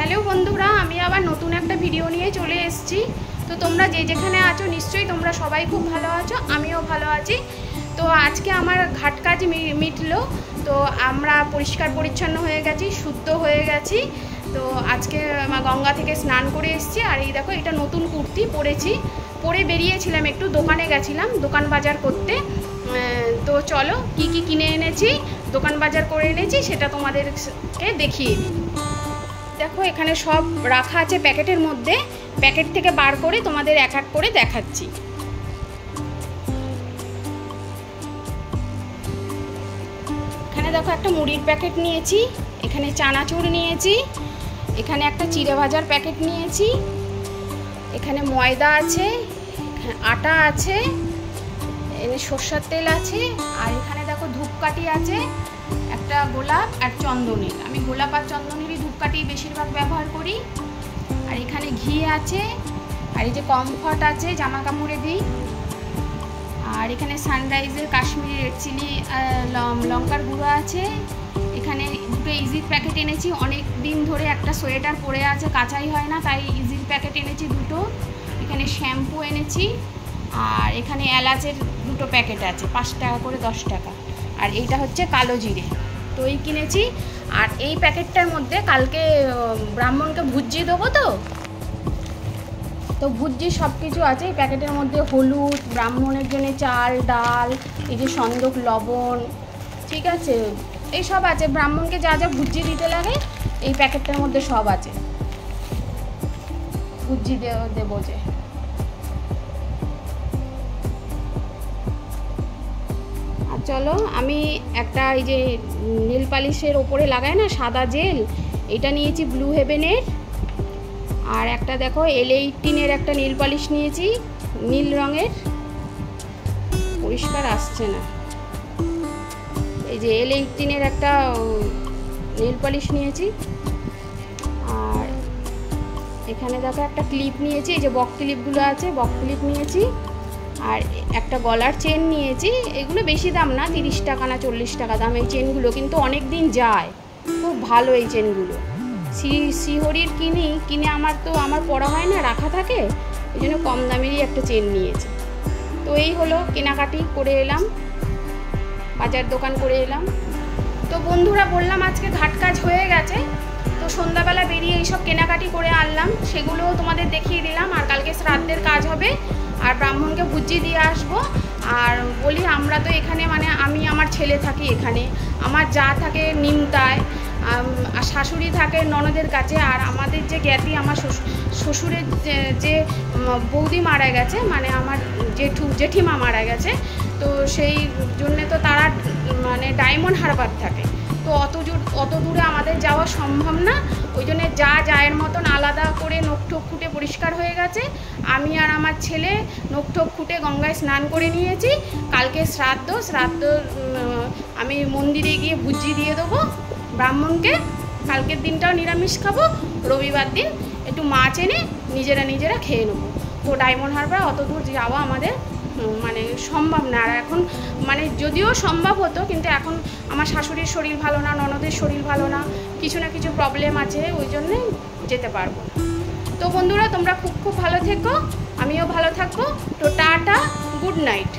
Hello বন্ধুরা, আমি আবার নতুন একটা ভিডিও নিয়ে চলে এসেছি। তো তোমরা যে যেখানে আছো নিশ্চয়ই তোমরা সবাই খুব ভালো আছো, আমিও ভালো আছি। তো আজকে আমার ঘাট কাজ মিটলো। তো আমরা পরিষ্কার পরিচ্ছন্ন হয়ে গেছি, শুদ্ধ হয়ে গেছি। তো আজকে গঙ্গা থেকে স্নান করে এসেছি। আর এই দেখো, এটা নতুন কুর্তি পরেছি, পরে বেরিয়েছিলাম, একটু দোকানে গেছিলাম দোকান বাজার করতে। তো চলো কি কি কিনে এনেছি, দোকান বাজার করে এনেছি, সেটা তোমাদেরকে দেখিয়ে দিই। দেখো এখানে সব রাখা আছে প্যাকেটের মধ্যে, প্যাকেট থেকে বার করে তোমাদের এক এক করে দেখাচ্ছি। এখানে দেখো একটা মুড়ির প্যাকেট নিয়েছি, এখানে চানাচুর নিয়েছি, এখানে একটা চিড়ে ভাজার প্যাকেট নিয়েছি, এখানে ময়দা আছে, আটা আছে, সরষের তেল আছে, আর এখানে দেখো ধূপকাঠি আছে, একটা গোলাপ আর চন্দনের। আমি গোলাপ আর চন্দনেরই ধূপকাঠি বেশিরভাগ ব্যবহার করি। আর এখানে ঘি আছে, আর এই যে কমফর্ট আছে, জামা কাপড়ে দিই। আর এখানে সানরাইজের কাশ্মীরি রেড চিলি লঙ্কার গুঁড়ো আছে। এখানে দুটো ইজির প্যাকেট এনেছি, অনেক দিন ধরে একটা সোয়েটার পরে আছে, কাচাই হয় না, তাই ইজির প্যাকেট এনেছি দুটো। এখানে শ্যাম্পু এনেছি, আর এখানে এলাচের দুটো প্যাকেট আছে, 5 টাকা করে 10 টাকা। আর এইটা হচ্ছে কালো জিরে, তো এই কিনেছি। আর এই প্যাকেটটার মধ্যে কালকে ব্রাহ্মণকে ভুজি দেবো, তো ভুজি সব কিছু আছে এই প্যাকেটের মধ্যে। হলুদ, ব্রাহ্মণের জন্য চাল ডাল, এই যে সন্দক লবণ, ঠিক আছে, এই সব আছে। ব্রাহ্মণকে যা যা ভুজি দিতে লাগে এই প্যাকেটটার মধ্যে সব আছে, ভুজি দেবো যে। আর চলো, আমি একটা এই যে নীল পালিশের ওপরে লাগায় না সাদা জেল, এটা নিয়েছি ব্লু হেভেনের। আর একটা দেখো L18-এর একটা নীল পালিশ নিয়েছি, নীল রঙের, পরিষ্কার আসছে না। এই যে L18-এর একটা নীল পালিশ নিয়েছি। আর এখানে দেখো একটা ক্লিপ নিয়েছি, এই যে বক ক্লিপগুলো আছে, বক ক্লিপ নিয়েছি। আর একটা গলার চেন নিয়েছি, এগুলো বেশি দাম না, 30 টাকা না 40 টাকা দাম এই চেনগুলো, কিন্তু অনেক দিন যায়, খুব ভালো এই চেনগুলো। শ্রীহরির কিনে আমার পড়া হয় না, রাখা থাকে, ওই জন্য কম দামেরই একটা চেন নিয়েছি। তো এই হলো কেনাকাটি করে এলাম, বাজার দোকান করে এলাম। তো বন্ধুরা বললাম আজকে ঘাট কাজ হয়ে গেছে, তো সন্ধ্যাবেলা বেরিয়ে এইসব কেনাকাটি করে আনলাম, সেগুলোও তোমাদের দেখিয়ে দিলাম। আর কালকে শ্রাদ্ধের কাজ হবে, আর ব্রাহ্মণকে ভুজি দিয়ে আসবো। আর বলি, আমরা তো এখানে মানে আমি আমার ছেলে থাকি এখানে, আমার যা থাকে নিমতায়, আর শাশুড়ি থাকে ননদের কাছে। আর আমাদের যে জ্ঞাতি, আমার শ্বশুরের যে বৌদি মারা গেছে, মানে আমার জেঠিমা মারা গেছে, তো সেই জন্যে তো তারা মানে ডায়মন্ড হারবার থাকে, তো অত দূরে আমাদের যাওয়া সম্ভব না। ওই জন্যে যায়ের মতন আলাদা করে নখঠোক খুঁটে পরিষ্কার হয়ে গেছে। আমি আর আমার ছেলে নখঠোক খুঁটে গঙ্গায় স্নান করে নিয়েছি। কালকে শ্রাদ্ধ আমি মন্দিরে গিয়ে ভুজি দিয়ে দেবো ব্রাহ্মণকে। কালকের দিনটাও নিরামিষ খাবো, রবিবার দিন একটু মাছ এনে নিজেরা খেয়ে নেবো। তো ডায়মন্ড হারবার অত দূর যাওয়া আমাদের মানে সম্ভব না। আর এখন মানে যদিও সম্ভব হতো, কিন্তু এখন আমার শাশুড়ির শরীর ভালো না, ননদের শরীর ভালো না, কিছু না কিছু প্রবলেম আছে, ওই জন্যে যেতে পারবো না। তো বন্ধুরা তোমরা খুব ভালো থেকো, আমিও ভালো থাকবো। তো টাটা, গুড নাইট।